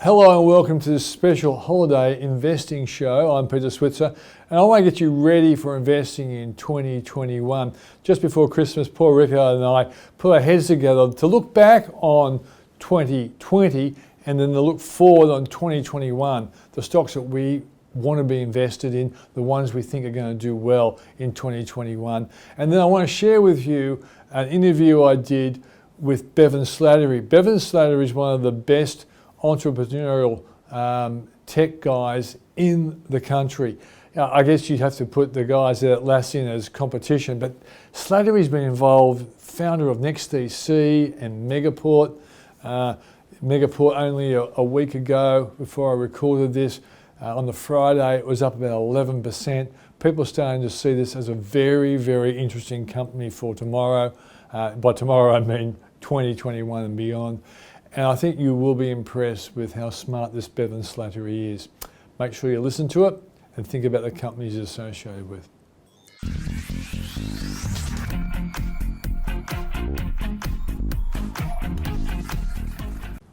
Hello and welcome to this special holiday investing show. I'm Peter Switzer and I want to get you ready for investing in 2021. Just before Christmas, Paul Rickard and I put our heads together to look back on 2020 and then to look forward on 2021, the stocks that we want to be invested in, the ones we think are going to do well in 2021. And then I want to share with you an interview I did with Bevan Slattery. Bevan Slattery is one of the best entrepreneurial tech guys in the country. I guess you'd have to put the guys at Atlassian as competition, but Slattery's been involved, founder of NextDC and Megaport. Megaport only a week ago, before I recorded this, on the Friday, it was up about 11%. People are starting to see this as a very, very interesting company for tomorrow. By tomorrow, I mean 2021 and beyond. And I think you will be impressed with how smart this Bevan Slattery is. Make sure you listen to it and think about the companies associated with.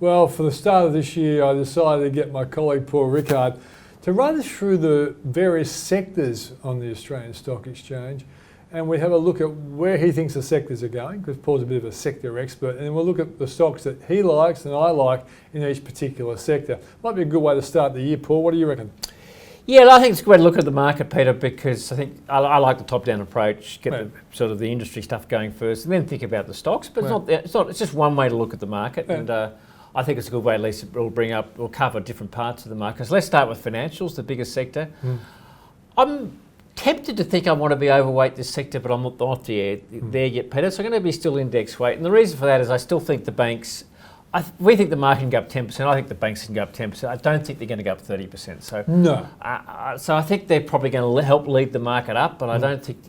Well, for the start of this year, I decided to get my colleague Paul Rickard to run us through the various sectors on the Australian Stock Exchange. And we have a look at where he thinks the sectors are going, because Paul's a bit of a sector expert, and then we'll look at the stocks that he likes and I like in each particular sector. Might be a good way to start the year, Paul. What do you reckon? Yeah, I think it's a good way to look at the market, Peter, because I think I like the top-down approach, get the sort of the industry stuff going first, and then think about the stocks. But it's just one way to look at the market, and I think it's a good way. At least we'll cover different parts of the market. So let's start with financials, the biggest sector. I'm tempted to think I want to be overweight this sector, but I'm not there yet, Peter. So I'm going to be still index weight. And the reason for that is I still think the banks, we think the market can go up 10%. I think the banks can go up 10%. I don't think they're going to go up 30%. So no. So I think they're probably going to help lead the market up, but I think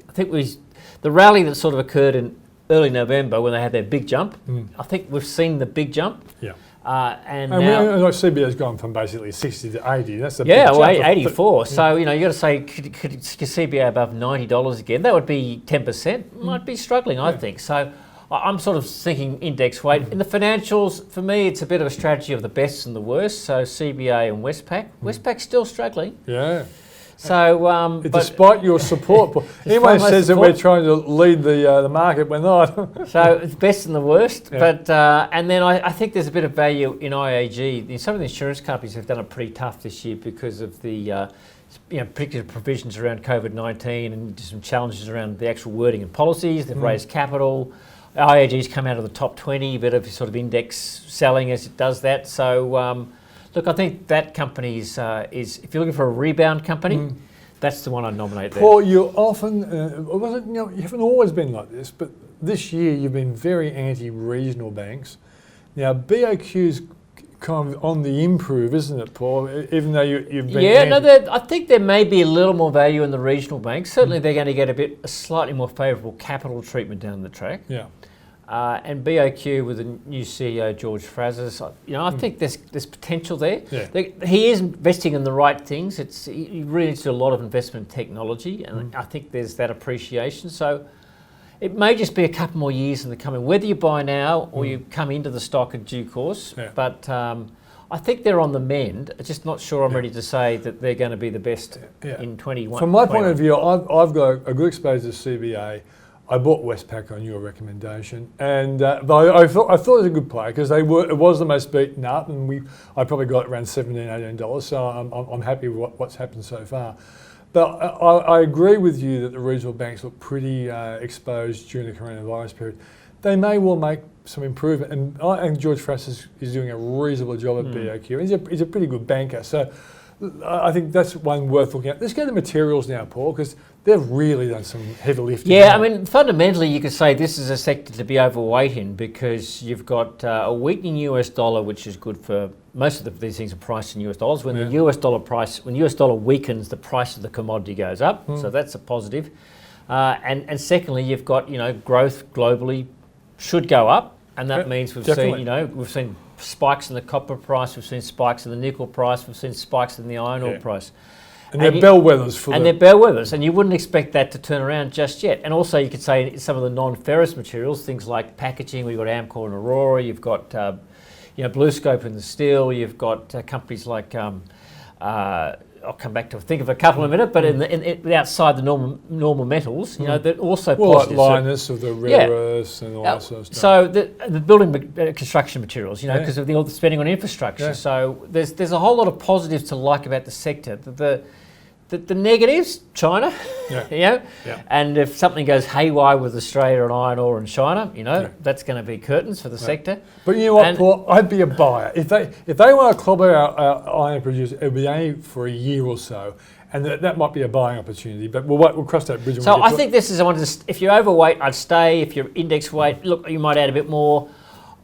the rally that sort of occurred in early November when they had their big jump, I think we've seen the big jump. Yeah. And now CBA's gone from basically 60 to 80. That's a big jump. 84. So you got to say, could CBA above $90 again? That would be 10%. Might be struggling, I think. So I'm sort of thinking index weight. In the financials, for me, it's a bit of a strategy of the best and the worst. So CBA and Westpac. Westpac's still struggling. Yeah. So, despite your support, anyone says that we're trying to lead the market, we're not. So it's best and the worst, but and then I think there's a bit of value in IAG. Some of the insurance companies have done it pretty tough this year because of the particular provisions around COVID-19 and some challenges around the actual wording and policies. They've raised capital. IAG's come out of the top 20, a bit of sort of index selling as it does that. So. Look, I think that company is if you're looking for a rebound company, that's the one I'd nominate there. Paul, you often, you haven't always been like this, but this year you've been very anti-regional banks. Now, BOQ's kind of on the improve, isn't it, Paul? Even though you've been I think there may be a little more value in the regional banks. Certainly they're going to get a slightly more favourable capital treatment down the track. Yeah. And BOQ with the new CEO George Frazis, I think there's potential there. Yeah. He is investing in the right things. He really needs to do a lot of investment in technology, and I think there's that appreciation. So it may just be a couple more years in the coming, whether you buy now or you come into the stock in due course. Yeah. But I think they're on the mend. I'm just not sure I'm ready to say that they're going to be the best in 21. From my point of view, I've got a good exposure to CBA. I bought Westpac on your recommendation, and but I thought it was a good play because it was the most beaten up, and I probably got around $17, $18. So I'm happy with what's happened so far. But I agree with you that the regional banks look pretty exposed during the coronavirus period. They may well make some improvement, and George Frazis is doing a reasonable job at BOQ. He's a pretty good banker, so I think that's one worth looking at. Let's go to materials now, Paul, because they've really done some heavy lifting. Yeah, I mean, fundamentally, you could say this is a sector to be overweight in because you've got a weakening US dollar, which is good for most of these things are priced in US dollars. When the US dollar weakens, the price of the commodity goes up, so that's a positive. And secondly, you've got growth globally should go up, and that means we've seen spikes in the copper price, we've seen spikes in the nickel price, we've seen spikes in the iron ore price. And they're bellwethers they're bellwethers, and you wouldn't expect that to turn around just yet. And also, you could say some of the non-ferrous materials, things like packaging. We've got Amcor and Aurora. You've got BlueScope in the steel. You've got companies like I'll come back to think of a couple in a minute, but in outside the normal metals, that also positive. Like Linus of the rare earths and all that sort of stuff. So the building construction materials, because of all the spending on infrastructure. Yeah. So there's a whole lot of positives to like about the sector. The negatives, China, and if something goes haywire with Australia and iron ore and China, that's going to be curtains for the sector. But you know what, Paul? I'd be a buyer. If they want to clobber our iron producers, it'll be only for a year or so, and that might be a buying opportunity. But we'll cross that bridge. So I think this is if you're overweight, I'd stay. If you're index weight, look, you might add a bit more.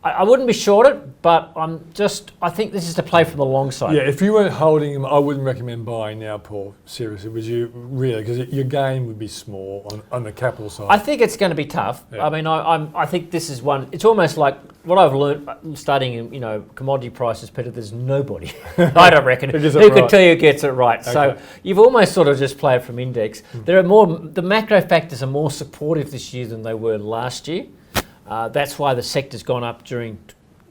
I wouldn't be short it, but I think this is to play from the long side. Yeah, if you weren't holding them, I wouldn't recommend buying now, Paul. Seriously, would you really? Because your gain would be small on the capital side. I think it's going to be tough. Yeah. I mean, I think this is one. It's almost like what I've learned studying in commodity prices, Peter. There's nobody, I don't reckon, who can tell you who gets it right. Okay. So you've almost sort of just played from index. There are the macro factors are more supportive this year than they were last year. That's why the sector's gone up during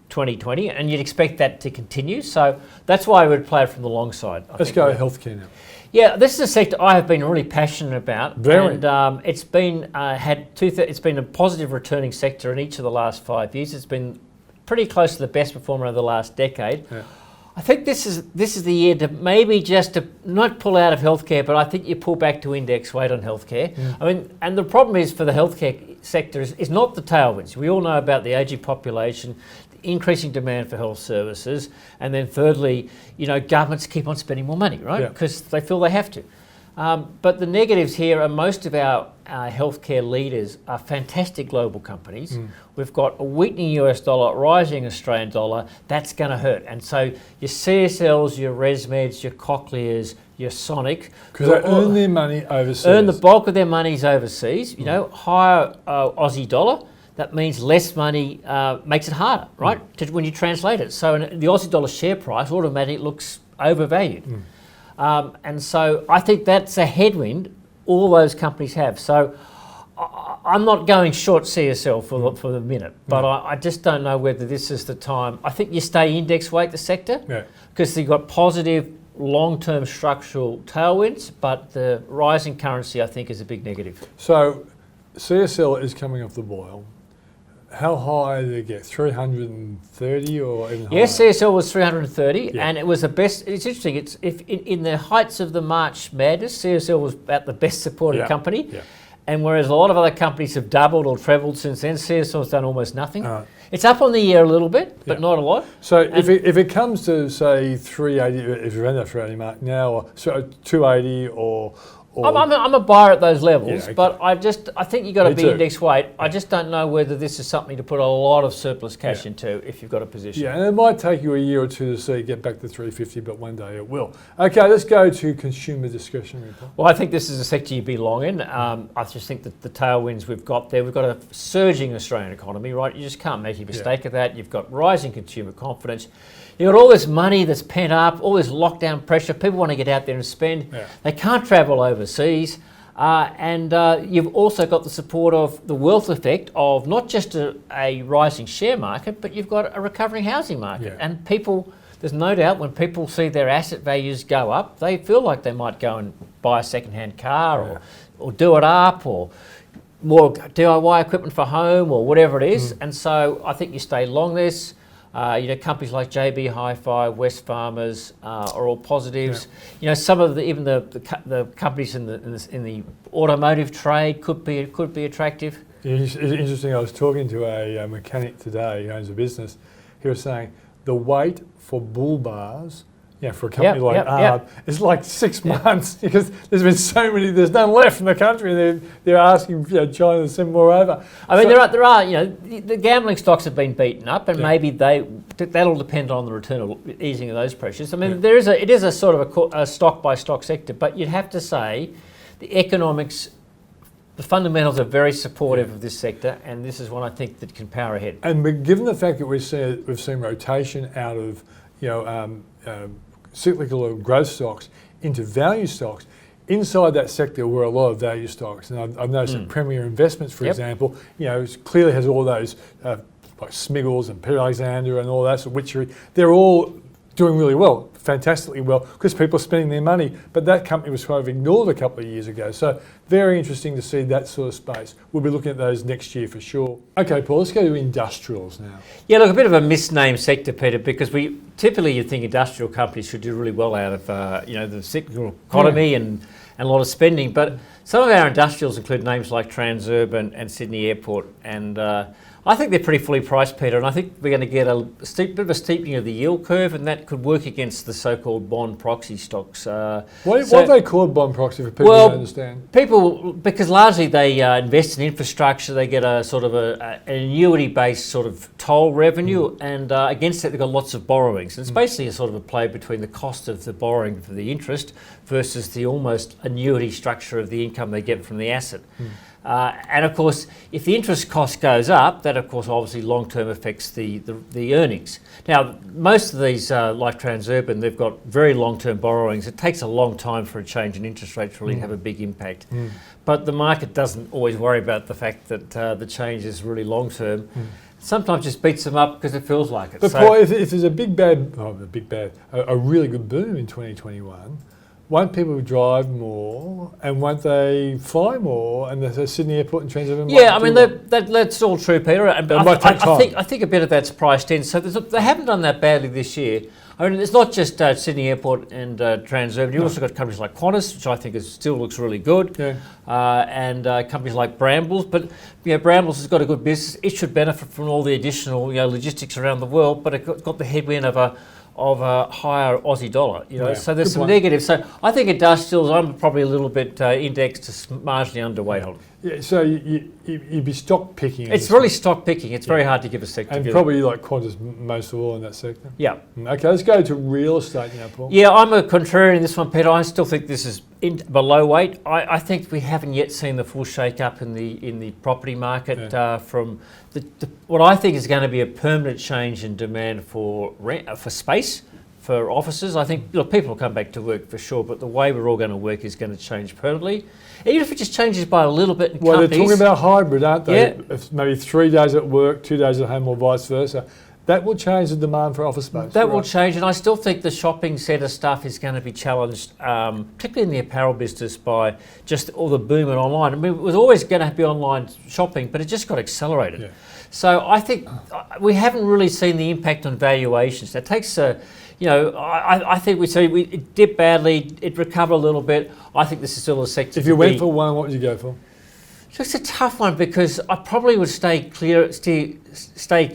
2020, and you'd expect that to continue. So that's why I would play it from the long side. Let's go healthcare now. Yeah, this is a sector I have been really passionate about. Very. And it's been it's been a positive returning sector in each of the last 5 years. It's been pretty close to the best performer over the last decade. Yeah. I think this is the year to maybe just to not pull out of healthcare, but I think you pull back to index weight on healthcare. Mm. I mean, and the problem is for the healthcare sector is not the tailwinds. We all know about the ageing population, the increasing demand for health services, and then thirdly, governments keep on spending more money, right? Because they feel they have to. But the negatives here are most of our healthcare leaders are fantastic global companies. Mm. We've got a weakening US dollar, rising Australian dollar. That's going to hurt. And so your CSLs, your ResMeds, your Cochlears, your Sonic. Because they earn their money overseas. Earn the bulk of their monies overseas. Higher Aussie dollar. That means less money makes it harder, right? When you translate it. So the Aussie dollar share price automatically looks overvalued. Mm. And so I think that's a headwind all those companies have. So I'm not going short CSL for the minute, but I just don't know whether this is the time. I think you stay index weight the sector because you've got positive long-term structural tailwinds, but the rising currency I think is a big negative. So CSL is coming off the boil. How high did it get? 330 or even higher? Yes, CSL was 330, and it was the best. It's interesting. It's in the heights of the March madness, CSL was about the best supported company. Yeah. And whereas a lot of other companies have doubled or trebled since then, CSL has done almost nothing. It's up on the year a little bit, but not a lot. So if it comes to say 380, if you're around that 380 mark now, or 280 or I'm a buyer at those levels, but I think you've got to be index weight. I just don't know whether this is something to put a lot of surplus cash into if you've got a position. Yeah, and it might take you a year or two to see it get back to 350, but one day it will. Okay, let's go to consumer discretionary. Well, I think this is a sector you'd be long in. I just think that the tailwinds we've got there, we've got a surging Australian economy, right? You just can't make a mistake of that. You've got rising consumer confidence. You've got all this money that's pent up, all this lockdown pressure. People want to get out there and spend. Yeah. They can't travel overseas. And you've also got the support of the wealth effect of not just a rising share market, but you've got a recovering housing market. Yeah. And people, there's no doubt when people see their asset values go up, they feel like they might go and buy a second-hand car or do it up or more DIY equipment for home or whatever it is. And so I think you stay long this. Companies like JB Hi-Fi, Wesfarmers are all positives. Yeah. Some of the companies in the automotive trade could be attractive. It's interesting. I was talking to a mechanic today who owns a business. He was saying the wait for bull bars, for a company like ours, it's like 6 months because there's been so many. There's none left in the country. They're asking China to send more over. I mean, there are. The gambling stocks have been beaten up, and maybe that'll depend on the return of easing of those pressures. I mean, it is a sort of a stock by stock sector, but you'd have to say the economics. The fundamentals are very supportive of this sector, and this is one I think that can power ahead. And given the fact that we've seen rotation out of cyclical or growth stocks into value stocks, inside that sector were a lot of value stocks. And I've noticed that Premier Investments, for example, clearly has all those like Smiggles and Peter Alexander and all that, so Witchery, they're all doing really well, fantastically well, because people are spending their money. But that company was kind of ignored a couple of years ago. So very interesting to see that sort of space. We'll be looking at those next year for sure. Okay, Paul, let's go to industrials now. Yeah, look, a bit of a misnamed sector, Peter, because we typically you'd think industrial companies should do really well out of the cyclical economy and a lot of spending. But some of our industrials include names like Transurban and Sydney Airport, and I think they're pretty fully priced, Peter, and I think we're going to get a bit of a steepening of the yield curve, and that could work against the so-called bond proxy stocks. Why are they called bond proxy for people who don't understand? People, because largely they invest in infrastructure, they get a sort of an annuity-based sort of toll revenue, and against that they've got lots of borrowings. And it's basically a sort of a play between the cost of the borrowing for the interest versus the almost annuity structure of the income they get from the asset. And of course, if the interest cost goes up, that of course obviously long-term affects the earnings. Now, most of these, like Transurban, they've got very long-term borrowings. It takes a long time for a change in interest rates to really have a big impact. But the market doesn't always worry about the fact that the change is really long-term. Sometimes just beats them up because it feels like it. But Paul, if there's a really good boom in 2021, won't people drive more and won't they fly more? And the Sydney Airport and Transurban. Yeah, I mean that's all true, Peter. I think a bit of that's priced in. So they haven't done that badly this year. I mean, it's not just Sydney Airport and Transurban. You've also got companies like Qantas, which I think still looks really good, and companies like Brambles. But Brambles has got a good business. It should benefit from all the additional logistics around the world, but it got the headwind of a higher Aussie dollar, so there's some negatives. So I think industrials, I'm probably a little bit indexed to marginally underweight on. Yeah, so you'd be stock picking. It's really stock picking. It's very hard to give a sector. And probably like Qantas most of all in that sector. Yeah. Okay, let's go to real estate now, Paul. Yeah, I'm a contrarian in this one, Peter. I still think this is below weight. I think we haven't yet seen the full shake-up in the property market from what I think is going to be a permanent change in demand for space, for offices. I think people will come back to work for sure, but the way we're all going to work is going to change permanently. Even if it just changes by a little bit in companies. They're talking about hybrid, aren't they? Yeah. If maybe 3 days at work, 2 days at home or vice versa. That will change the demand for office space. That will change, and I still think the shopping centre stuff is going to be challenged, particularly in the apparel business, by just all the boom in online. I mean, it was always going to be online shopping, but it just got accelerated. Yeah. So I think we haven't really seen the impact on valuations. That takes I think it dipped badly, it recovered a little bit. I think this is still a sector. If you went for one, what would you go for? It's a tough one because I probably would stay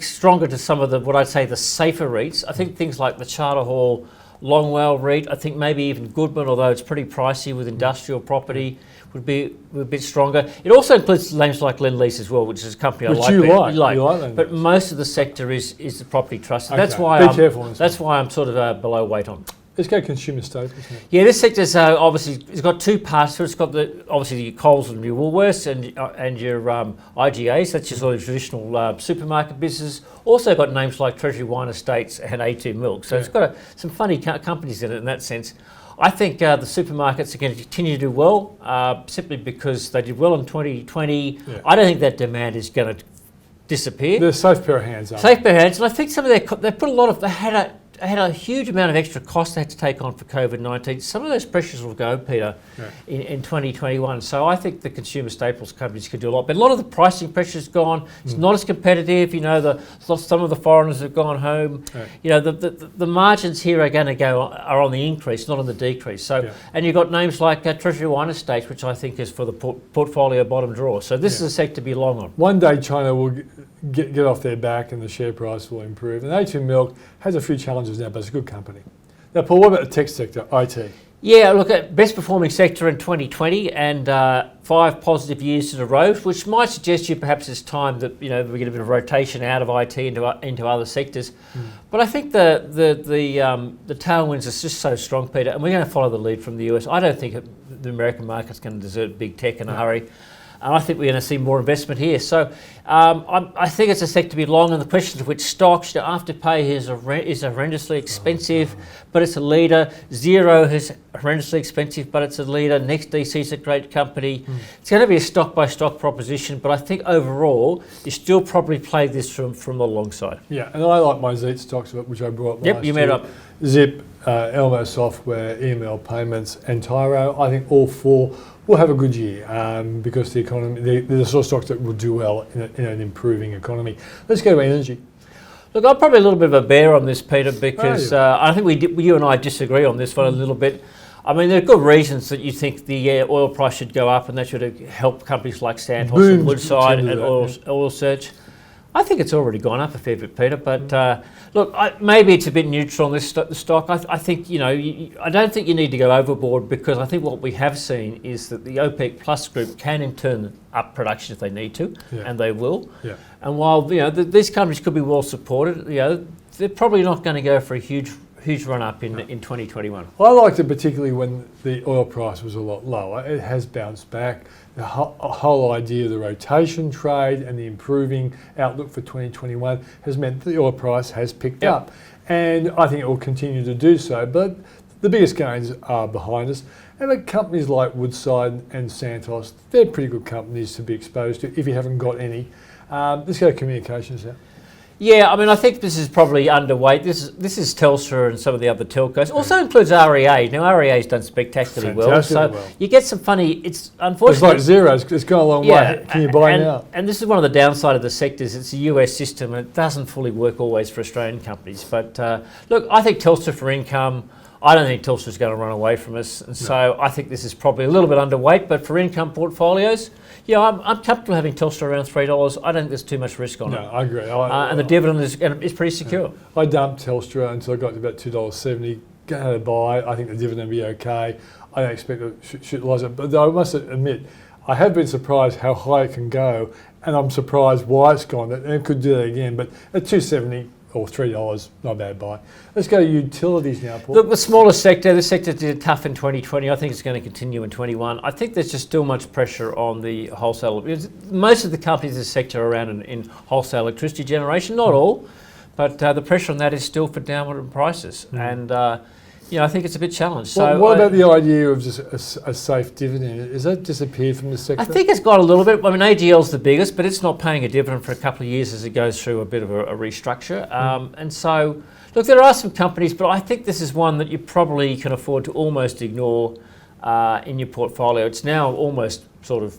stronger to some of what I'd say the safer REITs. I think things like the Charter Hall, Longwell REIT, I think maybe even Goodman, although it's pretty pricey with industrial property, would be a bit stronger. It also includes names like Lendlease as well, which is a company I like. You like but most of the sector is the property trust. Okay. That's why I'm sort of below weight on. Let's go consumer staples. Yeah, this sector's obviously it's got two parts to it. It's got obviously your Coles and your Woolworths and your IGAs. That's your sort of traditional supermarket business. Also got names like Treasury Wine Estates and A2 Milk. So it's got some funny companies in it in that sense. I think the supermarkets are going to continue to do well simply because they did well in 2020. Yeah. I don't think that demand is going to disappear. They're a safe pair of hands, aren't they? Safe pair of hands. And I think some of they put a lot of, they had a huge amount of extra cost they had to take on for COVID-19. Some of those pressures will go, Peter, in 2021. So I think the consumer staples companies could do a lot. But a lot of the pricing pressure's gone. It's not as competitive. Some of the foreigners have gone home. Right. The margins here are on the increase, not on the decrease. So and you've got names like Treasury Wine Estates, which I think is for the portfolio bottom drawer. So this is a sector to be long on. One day China will get off their back and the share price will improve. And A2 Milk has a few challenges now, but it's a good company. Now, Paul, what about the tech sector, IT? Yeah, look, at best performing sector in 2020 and 5 positive years in a row, which might suggest you perhaps it's time that we get a bit of rotation out of IT into other sectors. But I think the tailwinds are just so strong, Peter, and we're going to follow the lead from the US. I don't think the American market's going to desert big tech in a hurry. And I think we're going to see more investment here. So I think it's a sector to be long, and the question of which stocks, Afterpay is horrendously expensive, but it's a leader. Xero is horrendously expensive, but it's a leader. NextDC is a great company. It's going to be a stock-by-stock proposition, but I think overall, you still probably play this from the long side. Yeah, and I like my ZEET stocks, which I brought last Yep, you made year. up. Zip, Elmo Software, EML Payments, and Tyro. I think all four will have a good year because the economy, they're the sort of stocks that will do well in an improving economy. Let's go to energy. Look, I'm probably a little bit of a bear on this, Peter, because I think you and I disagree on this one a little bit. I mean, there are good reasons that you think the oil price should go up, and that should help companies like Santos and Woodside and Oil Search. I think it's already gone up a fair bit, Peter, but look, maybe it's a bit neutral on this stock. I think, I don't think you need to go overboard, because I think what we have seen is that the OPEC Plus group can in turn up production if they need to, and they will. Yeah. And while, these countries could be well supported, they're probably not going to go for a huge run up in 2021. Well, I liked it particularly when the oil price was a lot lower. It has bounced back. The whole idea of the rotation trade and the improving outlook for 2021 has meant that the oil price has picked up. And I think it will continue to do so. But the biggest gains are behind us. And the companies like Woodside and Santos, they're pretty good companies to be exposed to if you haven't got any. Let's go to communications now. Yeah, I mean, I think this is probably underweight. This is Telstra and some of the other telcos. Also includes REA. Now, REA's done spectacularly well. So you get some funny. It's unfortunately it's like Xero's. It's gone a long way. Can you buy now? And this is one of the downside of the sectors. It's a US system, and it doesn't fully work always for Australian companies. But look, I think Telstra for income. I don't think Telstra's going to run away from us, and so I think this is probably a little bit underweight. But for income portfolios, I'm comfortable having Telstra around $3. I don't think there's too much risk on it. No, I agree. And the dividend is pretty secure. I dumped Telstra until I got to about $2.70. Going to buy. I think the dividend will be okay. I don't expect to shoot lots of it. But I must admit, I have been surprised how high it can go, and I'm surprised why it's gone. And it could do that again. But at $2.70 or $3, not a bad buy. Let's go to utilities now, Paul. Look, the smallest sector, this sector did tough in 2020. I think it's going to continue in 21. I think there's just still much pressure on the wholesale. Most of the companies in this sector are around in wholesale electricity generation, not all, but the pressure on that is still for downward prices. And I think it's a bit challenged. Well, so what about the idea of just a safe dividend? Has that disappeared from the sector? I think it's got a little bit. I mean, AGL's the biggest, but it's not paying a dividend for a couple of years as it goes through a bit of a restructure. And so, look, there are some companies, but I think this is one that you probably can afford to almost ignore in your portfolio. It's now almost sort of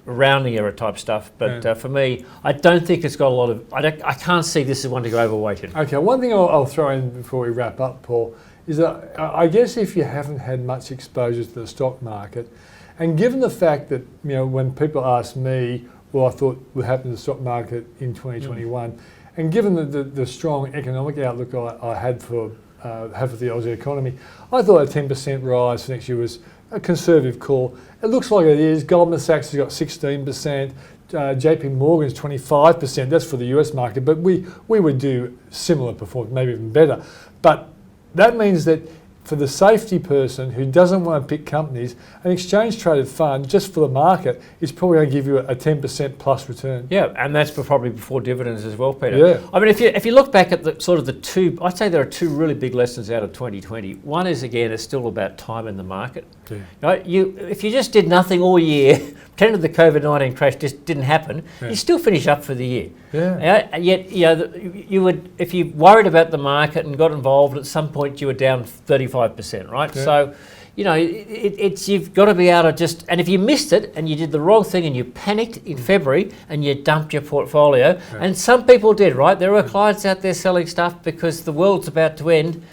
rounding error type stuff, but for me, I don't think it's got a lot of. I can't see this as one to go overweighted. Okay, one thing I'll throw in before we wrap up, Paul, is that I guess if you haven't had much exposure to the stock market, and given the fact that when people ask me, what I thought would happen to the stock market in 2021, and given the strong economic outlook I had for the Aussie economy, I thought a 10% rise for next year was a conservative call. It looks like it is. Goldman Sachs has got 16%. JP Morgan's 25%. That's for the US market, but we would do similar performance, maybe even better. But that means that for the safety person who doesn't want to pick companies, an exchange-traded fund just for the market is probably going to give you a 10% plus return. Yeah, and that's probably before dividends as well, Peter. Yeah. I mean, if you look back at the two, I'd say there are two really big lessons out of 2020. One is, again, it's still about time in the market. Yeah. If you just did nothing all year, pretended the COVID-19 crash just didn't happen, you still finish up for the year. Yeah. Yet, you would, if you worried about the market and got involved, at some point you were down 35%, right? Yeah. So, you've got to be able to just, and if you missed it and you did the wrong thing and you panicked in February and you dumped your portfolio, and some people did, right? There were clients out there selling stuff because the world's about to end.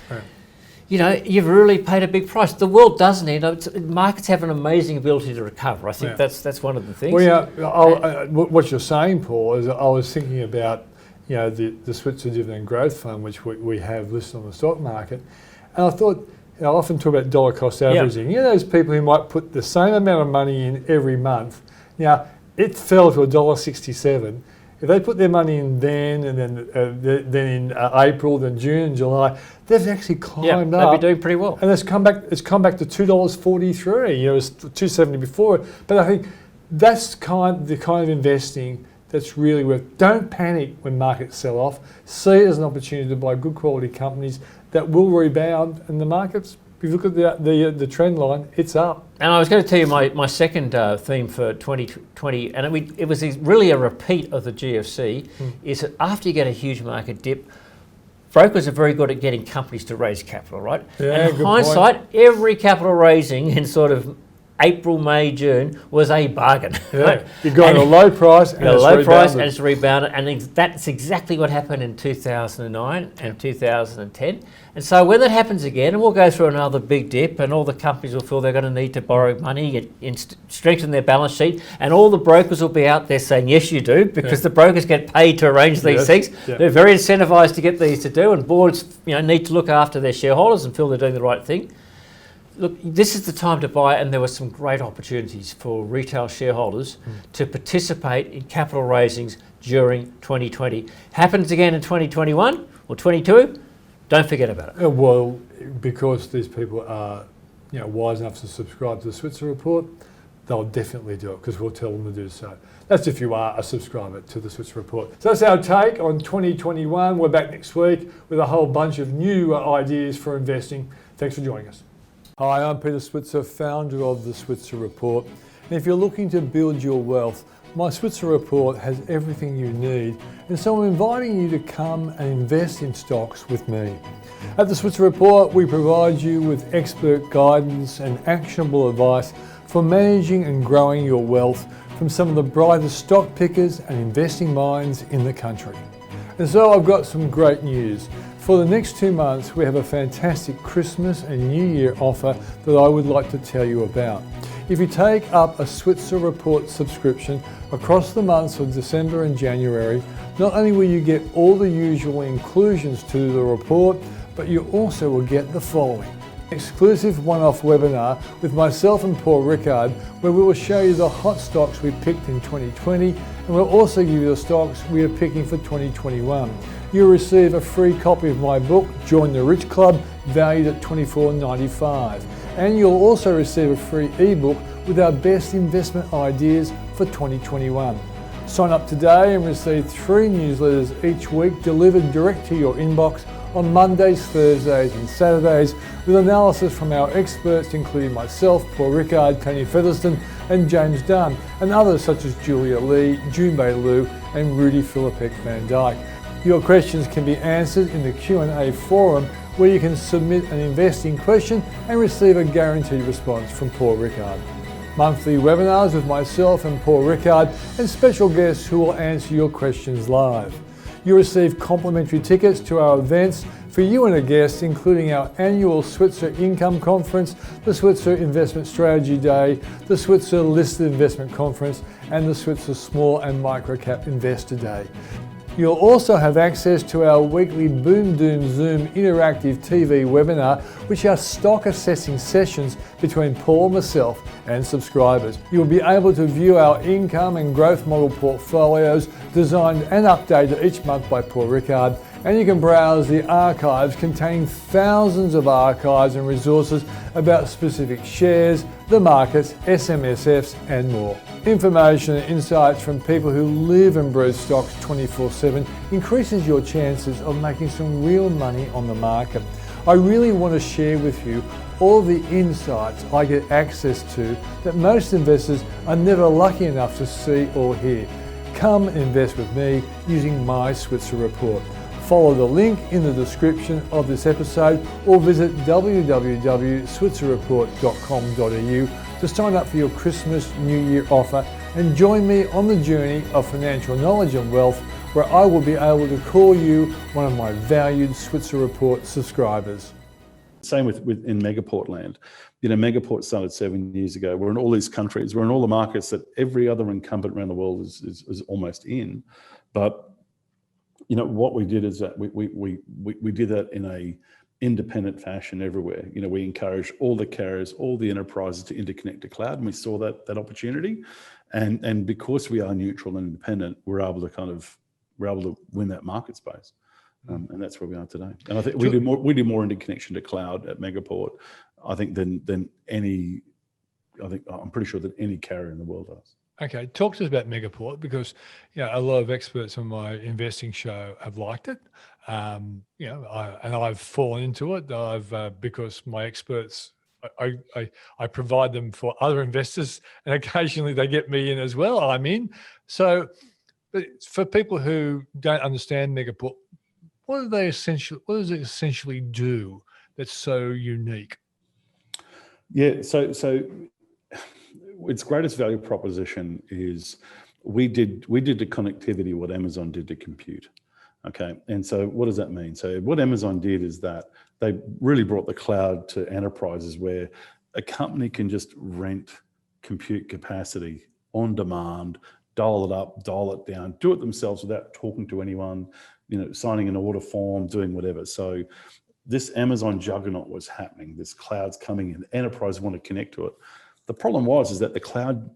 You've really paid a big price. The world doesn't end. Markets have an amazing ability to recover. I think that's one of the things. Well, what you're saying, Paul, is I was thinking about the Switzer Dividend Growth Fund, which we have listed on the stock market, and I thought, I often talk about dollar cost averaging. Those people who might put the same amount of money in every month. Now, it fell to $1.67. If they put their money in then, and then in April, then June, and July, they've actually climbed up. They'd be doing pretty well. And it's come back to $2.43. It was $2.70 before. But I think That's the kind of investing that's really worth. Don't panic when markets sell off. See it as an opportunity to buy good quality companies that will rebound, and the markets, if you look at the trend line, it's up. And I was going to tell you my second theme for 2020, and it was really a repeat of the GFC, is that after you get a huge market dip, brokers are very good at getting companies to raise capital, right? Yeah, and in hindsight, every capital raising in sort of April, May, June was a bargain. Yeah. Right? You got a low price and it's rebounded, and that's exactly what happened in 2009 and 2010. And so when that happens again, and we'll go through another big dip, and all the companies will feel they're going to need to borrow money and strengthen their balance sheet, and all the brokers will be out there saying, yes, you do, because the brokers get paid to arrange these things. Yeah. They're very incentivized to get these to do, and boards need to look after their shareholders and feel they're doing the right thing. Look, this is the time to buy, and there were some great opportunities for retail shareholders to participate in capital raisings during 2020. Happens again in 2021 or 22, don't forget about it. Well, because these people are wise enough to subscribe to the Switzer Report, they'll definitely do it because we'll tell them to do so. That's if you are a subscriber to the Switzer Report. So that's our take on 2021. We're back next week with a whole bunch of new ideas for investing. Thanks for joining us. Hi, I'm Peter Switzer, founder of the Switzer Report. And if you're looking to build your wealth, my Switzer Report has everything you need. And so I'm inviting you to come and invest in stocks with me. At the Switzer Report, we provide you with expert guidance and actionable advice for managing and growing your wealth from some of the brightest stock pickers and investing minds in the country. And so I've got some great news. For the next 2 months, we have a fantastic Christmas and New Year offer that I would like to tell you about. If you take up a Switzer Report subscription across the months of December and January, not only will you get all the usual inclusions to the report, but you also will get the following. Exclusive one-off webinar with myself and Paul Rickard, where we will show you the hot stocks we picked in 2020, and we'll also give you the stocks we are picking for 2021. You'll receive a free copy of my book, Join the Rich Club, valued at $24.95. And you'll also receive a free ebook with our best investment ideas for 2021. Sign up today and receive 3 newsletters each week delivered direct to your inbox on Mondays, Thursdays and Saturdays, with analysis from our experts including myself, Paul Rickard, Tony Featherston and James Dunn, and others such as Julia Lee, Junbei Liu and Rudy Philippek Van Dyke. Your questions can be answered in the Q&A forum, where you can submit an investing question and receive a guaranteed response from Paul Rickard. Monthly webinars with myself and Paul Rickard, and special guests who will answer your questions live. You receive complimentary tickets to our events for you and a guest, including our annual Switzer Income Conference, the Switzer Investment Strategy Day, the Switzer Listed Investment Conference, and the Switzer Small and Micro Cap Investor Day. You'll also have access to our weekly Boom Doom Zoom interactive TV webinar, which are stock assessing sessions between Paul, myself and subscribers. You'll be able to view our income and growth model portfolios designed and updated each month by Paul Rickard, and you can browse the archives containing thousands of archives and resources about specific shares, the markets, SMSFs and more. Information and insights from people who live and breathe stocks 24/7 increases your chances of making some real money on the market. I really want to share with you all the insights I get access to that most investors are never lucky enough to see or hear. Come invest with me using my Switzer Report. Follow the link in the description of this episode or visit www.switzerreport.com.au to sign up for your Christmas New Year offer and join me on the journey of financial knowledge and wealth, where I will be able to call you one of my valued Switzer Report subscribers. Same with in Megaport land. Megaport started 7 years ago. We're in all these countries. We're in all the markets that every other incumbent around the world is almost in. But what we did is that we did that in a independent fashion everywhere. We encouraged all the carriers, all the enterprises to interconnect to cloud, and we saw that opportunity. And because we are neutral and independent, we're able to win that market space. And that's where we are today. And I think we do more interconnection to cloud at Megaport, I think, than any. I'm pretty sure that any carrier in the world does. Okay, talk to us about Megaport, because a lot of experts on my investing show have liked it. I've fallen into it. Because my experts, I provide them for other investors, and occasionally they get me in as well. I'm in. So, but for people who don't understand Megaport, what does it essentially do that's so unique? Yeah, so its greatest value proposition is we did the connectivity what Amazon did to compute. Okay, and so what does that mean? So what Amazon did is that they really brought the cloud to enterprises where a company can just rent compute capacity on demand, dial it up, dial it down, do it themselves without talking to anyone, signing an order form, doing whatever. So this Amazon juggernaut was happening. This cloud's coming in. Enterprise want to connect to it. The problem is that the cloud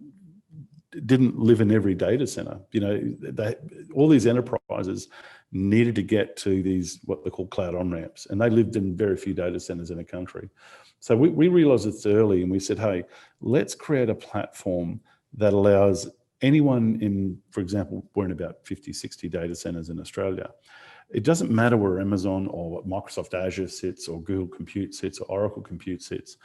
didn't live in every data center. All these enterprises needed to get to these, what they call cloud on-ramps, and they lived in very few data centers in a country. So we realized this early, and we said, hey, let's create a platform that allows anyone in, for example, we're in about 50, 60 data centers in Australia. It doesn't matter where Amazon or Microsoft Azure sits or Google Compute sits or Oracle Compute sits.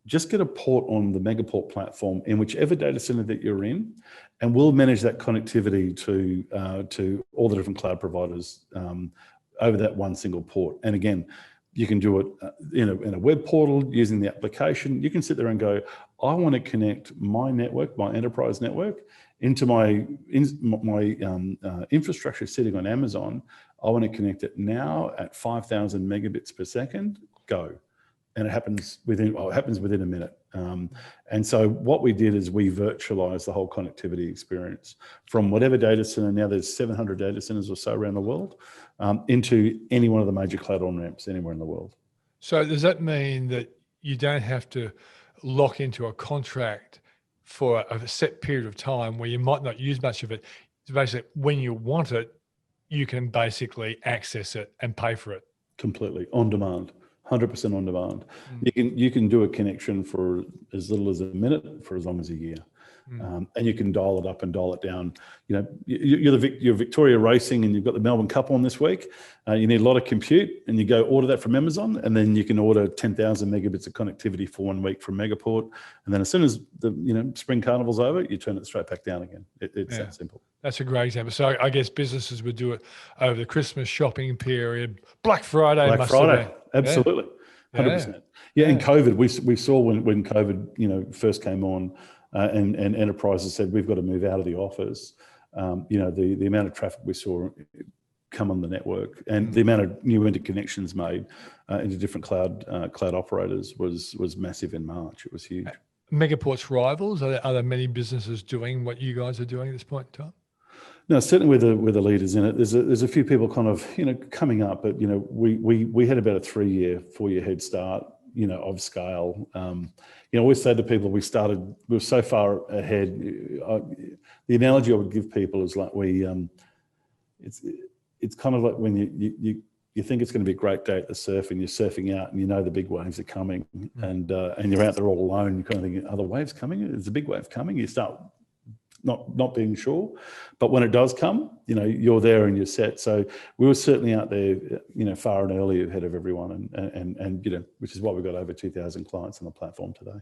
Just get a port on the Megaport platform in whichever data center that you're in, and we'll manage that connectivity to all the different cloud providers over that one single port. And again, you can do it in a web portal using the application. You can sit there and go, I want to connect my network, my enterprise network, into my infrastructure sitting on Amazon. I want to connect it now at 5,000 megabits per second. Go. And it happens within a minute. And so what we did is we virtualized the whole connectivity experience from whatever data center. Now there's 700 data centers or so around the world, into any one of the major cloud on-ramps anywhere in the world. So does that mean that you don't have to lock into a contract for a set period of time where you might not use much of it? It's basically, when you want it, you can basically access it and pay for it. Completely on demand. 100% on demand. You can do a connection for as little as a minute for as long as a year. And you can dial it up and dial it down. You're Victoria Racing and you've got the Melbourne Cup on this week. You need a lot of compute, and you go order that from Amazon, and then you can order 10,000 megabits of connectivity for 1 week from Megaport. And then as soon as the spring carnival's over, you turn it straight back down again. It's that simple. That's a great example. So I guess businesses would do it over the Christmas shopping period, Black Friday. Absolutely. 100%. Yeah, and COVID, we saw when COVID, first came on, and enterprises said, we've got to move out of the office. The amount of traffic we saw come on the network, and the amount of new interconnections made into different cloud operators was massive in March. It was huge. Megaport's rivals, are there many businesses doing what you guys are doing at this point in time? No, certainly we're the leaders in it. There's a few people kind of coming up, but we had about a 4-year head start of scale. I always say to people, we were so far ahead. The analogy I would give people is like it's kind of like when you think it's going to be a great day at the surf, and you're surfing out, and the big waves are coming, and you're out there all alone. You kind of think, are the waves coming? Is the big wave coming? You start not being sure, but when it does come, you're there and you're set. So we were certainly out there, far and early ahead of everyone, and which is why we've got over 2,000 clients on the platform today.